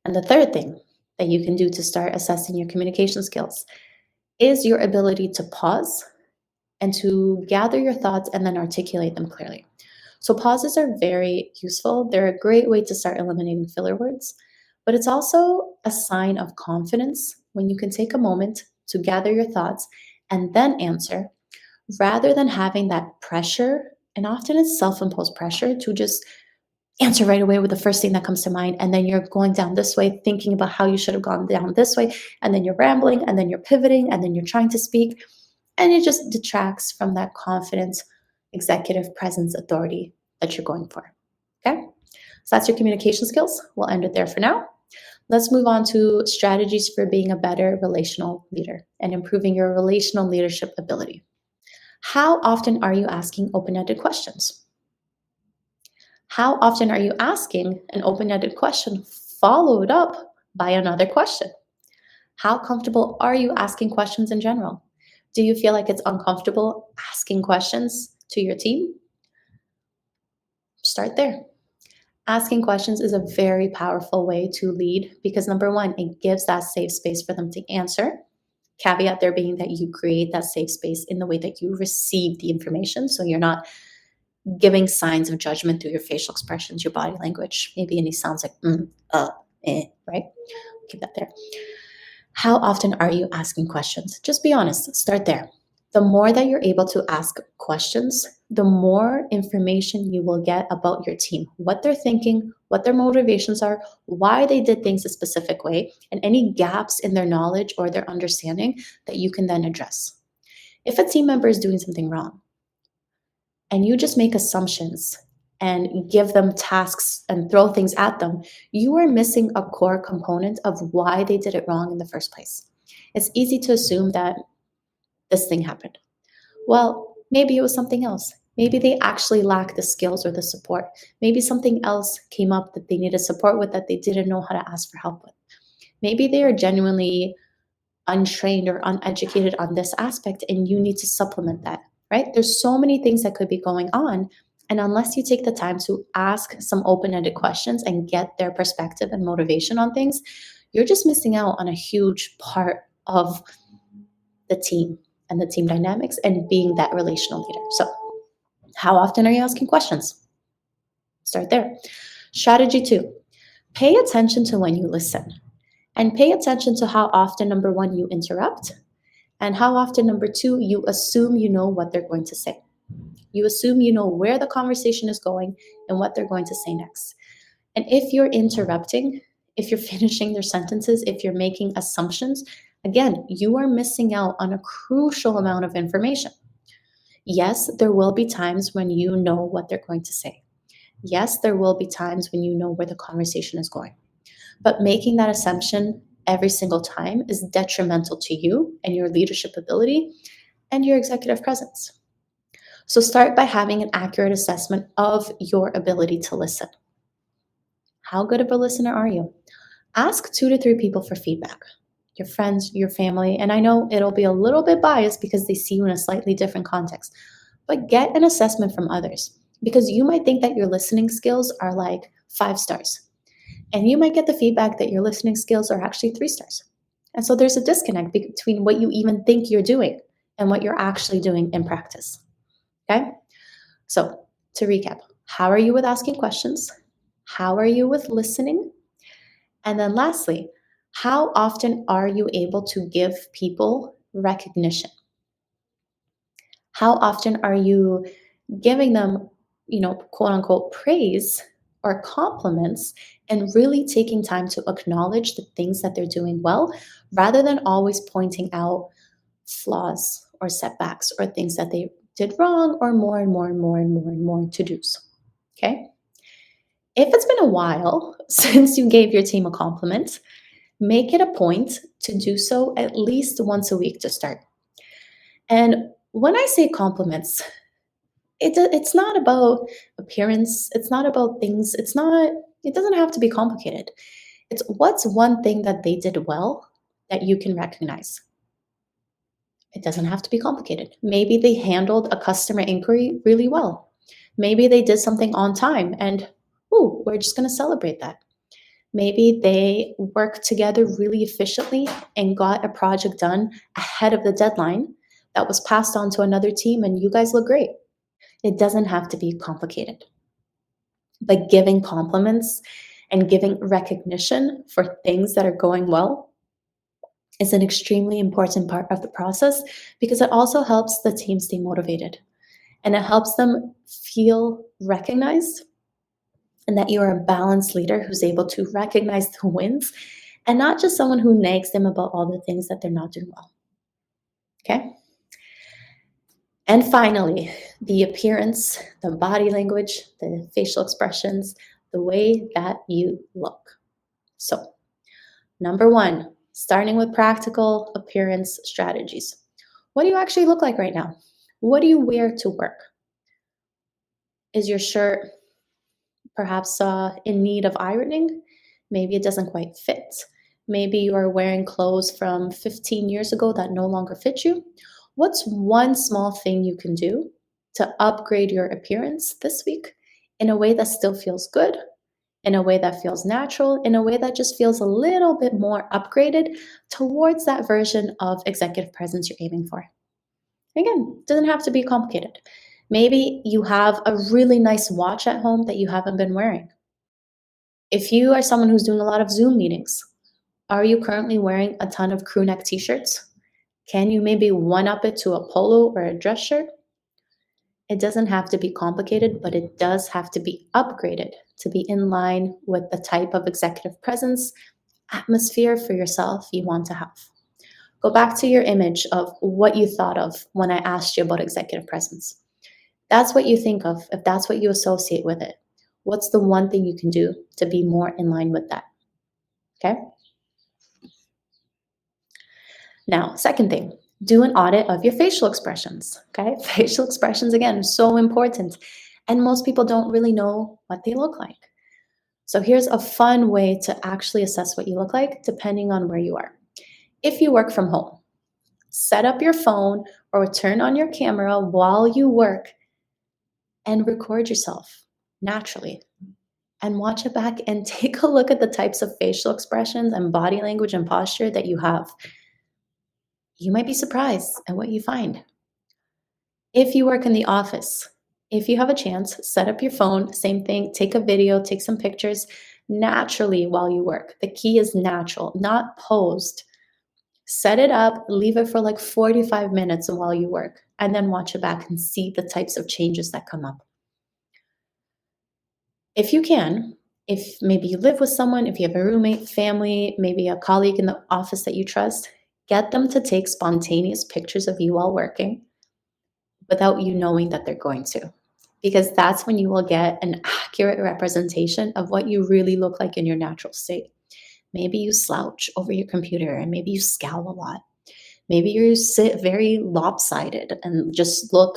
And the third thing that you can do to start assessing your communication skills is your ability to pause and to gather your thoughts and then articulate them clearly. So, pauses are very useful. They're a great way to start eliminating filler words, but it's also a sign of confidence when you can take a moment to gather your thoughts and then answer rather than having that pressure. And often it's self imposed pressure to just answer right away with the first thing that comes to mind. And then you're going down this way, thinking about how you should have gone down this way. And then you're rambling, and then you're pivoting, and then you're trying to speak. And it just detracts from that confident executive presence authority that you're going for. Okay? So that's your communication skills. We'll end it there for now. Let's move on to strategies for being a better relational leader and improving your relational leadership ability. How often are you asking open ended questions? How often are you asking an open ended question followed up by another question? How comfortable are you asking questions in general? Do you feel like it's uncomfortable asking questions to your team? Start there. Asking questions is a very powerful way to lead because, number one, it gives that safe space for them to answer. Caveat there being that you create that safe space in the way that you receive the information. So you're not giving signs of judgment through your facial expressions, your body language, maybe any sounds like right? Keep that there. How often are you asking questions? Just be honest. Start there. The more that you're able to ask questions, the more information you will get about your team, what they're thinking, what their motivations are, why they did things a specific way, and any gaps in their knowledge or their understanding that you can then address. If a team member is doing something wrong and you just make assumptions and give them tasks and throw things at them, you are missing a core component of why they did it wrong in the first place. It's easy to assume that this thing happened. Well, maybe it was something else. Maybe they actually lack the skills or the support. Maybe something else came up that they needed support with that they didn't know how to ask for help with. Maybe they are genuinely untrained or uneducated on this aspect and you need to supplement that, right? There's so many things that could be going on. And unless you take the time to ask some open ended questions and get their perspective and motivation on things, you're just missing out on a huge part of the team and the team dynamics and being that relational leader. So, how often are you asking questions? Start there. Strategy 2, pay attention to when you listen and pay attention to how often, number one, you interrupt and how often, number two, you assume you know what they're going to say. You assume you know where the conversation is going and what they're going to say next. And if you're interrupting, if you're finishing their sentences, if you're making assumptions, again, you are missing out on a crucial amount of information. Yes, there will be times when you know what they're going to say. Yes, there will be times when you know where the conversation is going. But making that assumption every single time is detrimental to you and your leadership ability and your executive presence. So start by having an accurate assessment of your ability to listen. How good of a listener are you? Ask 2 to 3 people for feedback. Your friends, your family, and I know it'll be a little bit biased because they see you in a slightly different context, but get an assessment from others because you might think that your listening skills are like 5 stars, and you might get the feedback that your listening skills are actually 3 stars. And so there's a disconnect between what you even think you're doing and what you're actually doing in practice. Okay? So to recap, how are you with asking questions? How are you with listening? And then lastly, How often are you able to give people recognition? How often are you giving them, quote unquote, praise or compliments and really taking time to acknowledge the things that they're doing well rather than always pointing out flaws or setbacks or things that they did wrong or more and more and more and more and more to dos? Okay. If it's been a while since you gave your team a compliment, make it a point to do so at least once a week to start. And when I say compliments, it's not about appearance, it's not about things, it doesn't have to be complicated. It's what's one thing that they did well that you can recognize. It doesn't have to be complicated. Maybe they handled a customer inquiry really well. Maybe they did something on time and, ooh, we're just going to celebrate that. Maybe they worked together really efficiently and got a project done ahead of the deadline that was passed on to another team, and you guys look great. It doesn't have to be complicated. But giving compliments and giving recognition for things that are going well is an extremely important part of the process because it also helps the team stay motivated and it helps them feel recognized and that you are a balanced leader who's able to recognize the wins and not just someone who nags them about all the things that they're not doing well. Okay? And finally, the appearance, the body language, the facial expressions, the way that you look. So, number one, starting with practical appearance strategies. What do you actually look like right now? What do you wear to work? Is your shirt perhaps in need of ironing? Maybe it doesn't quite fit. Maybe you are wearing clothes from 15 years ago that no longer fit you. What's one small thing you can do to upgrade your appearance this week in a way that still feels good, in a way that feels natural, in a way that just feels a little bit more upgraded towards that version of executive presence you're aiming for? Again, it doesn't have to be complicated. Maybe you have a really nice watch at home that you haven't been wearing. If you are someone who's doing a lot of Zoom meetings, are you currently wearing a ton of crew neck t-shirts? Can you maybe one up it to a polo or a dress shirt? It doesn't have to be complicated, but it does have to be upgraded to be in line with the type of executive presence atmosphere for yourself you want to have. Go back to your image of what you thought of when I asked you about executive presence. That's what you think of, if that's what you associate with it. What's the one thing you can do to be more in line with that? Okay? Now, second thing, do an audit of your facial expressions. Okay? Facial expressions, again, so important. And most people don't really know what they look like. So here's a fun way to actually assess what you look like depending on where you are. If you work from home, set up your phone or turn on your camera while you work and record yourself naturally and watch it back and take a look at the types of facial expressions and body language and posture that you have. You might be surprised at what you find. If you work in the office, if you have a chance, set up your phone, same thing, take a video, take some pictures naturally while you work. The key is natural, not posed. Set it up, leave it for like 45 minutes while you work, and then watch it back and see the types of changes that come up. If you can, if maybe you live with someone, if you have a roommate, family, maybe a colleague in the office that you trust, get them to take spontaneous pictures of you while working without you knowing that they're going to. Because that's when you will get an accurate representation of what you really look like in your natural state. Maybe you slouch over your computer and maybe you scowl a lot. Maybe you sit very lopsided and just look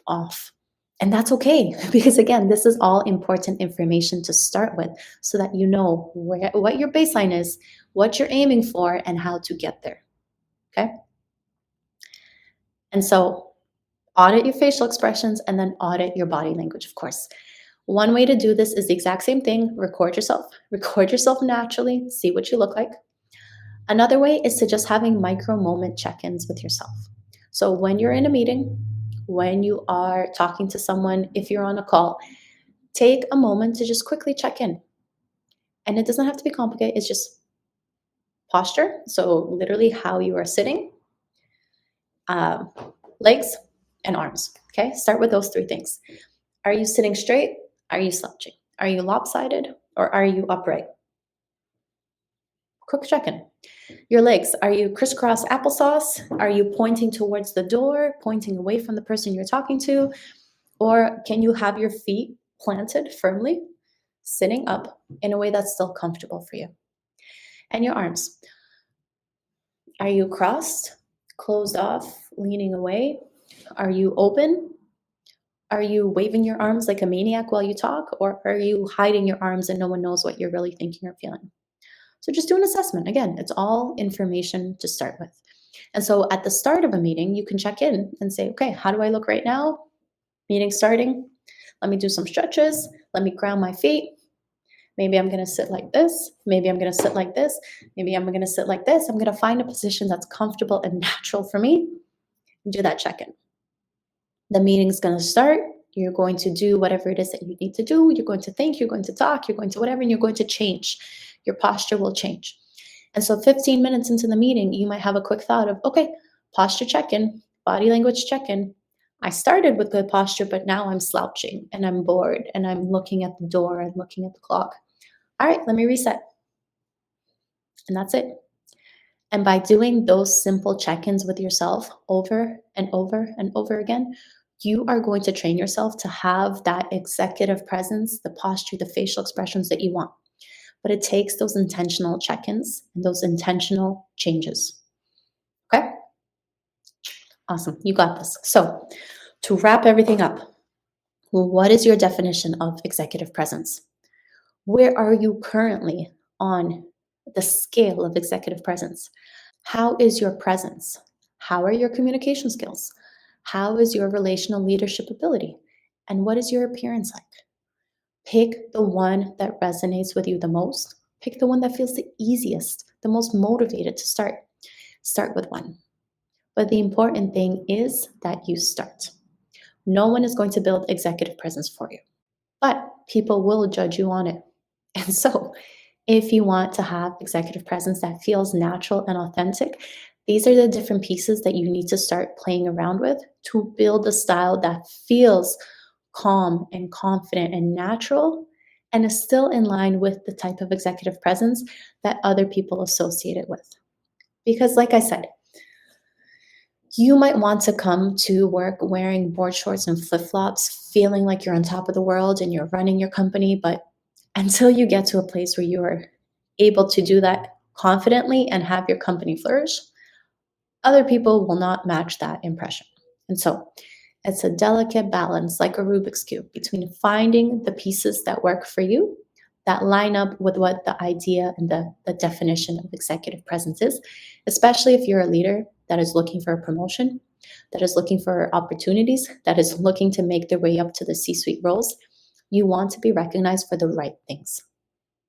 off. And that's okay, because again, this is all important information to start with so that you know what your baseline is, what you're aiming for, and how to get there. Okay? And so audit your facial expressions and then audit your body language, of course. One way to do this is the exact same thing. Record yourself naturally, see what you look like. Another way is to just having micro moment check-ins with yourself. So when you're in a meeting, when you are talking to someone, if you're on a call, take a moment to just quickly check in. And it doesn't have to be complicated. It's just posture, so literally how you are sitting, um, legs, and arms. Okay, start with those three things. Are you sitting straight? Are you slouching? Are you lopsided or are you upright? Quick check in. Your legs, are you crisscross applesauce? Are you pointing towards the door, pointing away from the person you're talking to? Or can you have your feet planted firmly, sitting up in a way that's still comfortable for you? And your arms, are you crossed, closed off, leaning away? Are you open? Are you waving your arms like a maniac while you talk? Or are you hiding your arms and no one knows what you're really thinking or feeling? So just do an assessment. Again, it's all information to start with. And so at the start of a meeting, you can check in and say, okay, how do I look right now? Meeting starting. Let me do some stretches. Let me ground my feet. Maybe I'm going to sit like this. Maybe I'm going to sit like this. Maybe I'm going to sit like this. I'm going to find a position that's comfortable and natural for me and do that check-in. The meeting's going to start. You're going to do whatever it is that you need to do. You're going to think, you're going to talk, you're going to whatever, and you're going to change. Your posture will change. And so 15 minutes into the meeting, you might have a quick thought of, okay, posture check-in, body language check-in. I started with good posture, but now I'm slouching and I'm bored and I'm looking at the door and looking at the clock. All right, let me reset. And that's it. And by doing those simple check-ins with yourself over and over and over again, you are going to train yourself to have that executive presence, the posture, the facial expressions that you want. But it takes those intentional check-ins and those intentional changes. Okay? Awesome. You got this. So, to wrap everything up, what is your definition of executive presence? Where are you currently on the scale of executive presence? How is your presence? How are your communication skills? How is your relational leadership ability? And what is your appearance like? Pick the one that resonates with you the most. Pick the one that feels the easiest, the most motivated to start. Start with one. But the important thing is that you start. No one is going to build executive presence for you, but people will judge you on it. And so, if you want to have executive presence that feels natural and authentic, these are the different pieces that you need to start playing around with to build a style that feels calm and confident and natural and is still in line with the type of executive presence that other people associate it with. Because, like I said, you might want to come to work wearing board shorts and flip-flops, feeling like you're on top of the world and you're running your company, but until you get to a place where you are able to do that confidently and have your company flourish, other people will not match that impression. And so it's a delicate balance, like a Rubik's Cube, between finding the pieces that work for you, that line up with what the idea and the definition of executive presence is, especially if you're a leader that is looking for a promotion, that is looking for opportunities, that is looking to make their way up to the C-suite roles. You want to be recognized for the right things.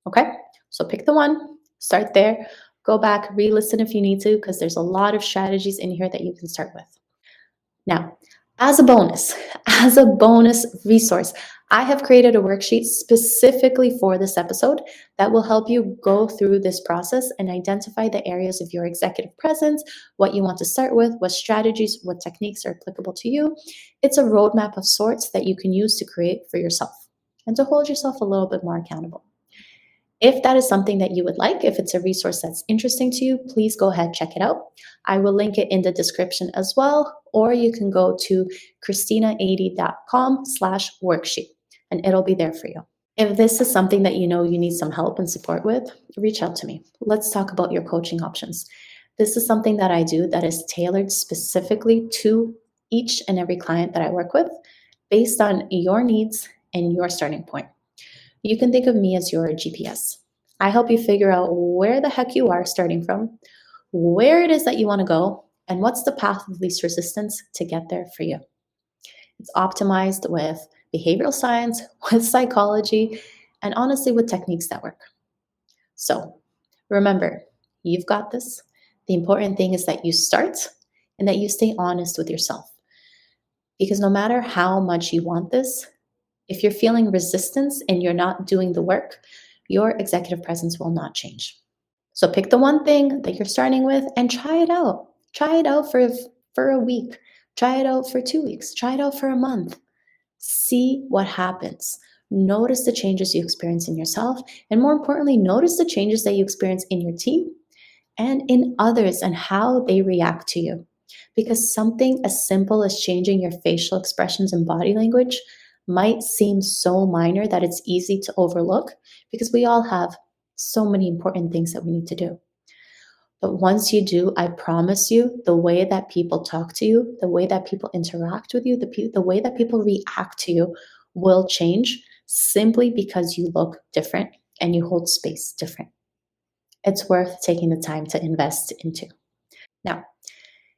Okay? So pick the one, start there, go back, re-listen if you need to, because there's a lot of strategies in here that you can start with. Now, as a bonus resource, I have created a worksheet specifically for this episode that will help you go through this process and identify the areas of your executive presence, what you want to start with, what strategies, what techniques are applicable to you. It's a roadmap of sorts that you can use to create for yourself and to hold yourself a little bit more accountable. If that is something that you would like, if it's a resource that's interesting to you, please go ahead, check it out. I will link it in the description as well, or you can go to christina80.com/worksheet and it'll be there for you. If this is something that you know you need some help and support with, reach out to me. Let's talk about your coaching options. This is something that I do that is tailored specifically to each and every client that I work with based on your needs and your starting point. You can think of me as your GPS. I help you figure out where the heck you are starting from, where it is that you want to go, and what's the path of least resistance to get there for you. It's optimized with behavioral science, with psychology, and honestly with techniques that work. So remember, you've got this. The important thing is that you start and that you stay honest with yourself. Because no matter how much you want this, if you're feeling resistance and you're not doing the work, your executive presence will not change. So pick the one thing that you're starting with and try it out. Try it out for a week. Try it out for 2 weeks. Try it out for a month. See what happens. Notice the changes you experience in yourself, and more importantly, notice the changes that you experience in your team and in others and how they react to you. Because something as simple as changing your facial expressions and body language might seem so minor that it's easy to overlook because we all have so many important things that we need to do. But once you do, I promise you, the way that people talk to you, the way that people interact with you, the way that people react to you will change simply because you look different and you hold space different. It's worth taking the time to invest into. Now,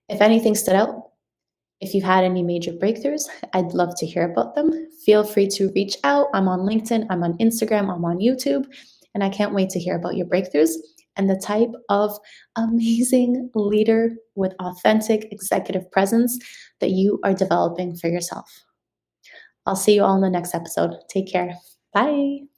if anything stood out, if you had any major breakthroughs, I'd love to hear about them. Feel free to reach out. I'm on LinkedIn, I'm on Instagram, I'm on YouTube, and I can't wait to hear about your breakthroughs and the type of amazing leader with authentic executive presence that you are developing for yourself. I'll see you all in the next episode. Take care. Bye.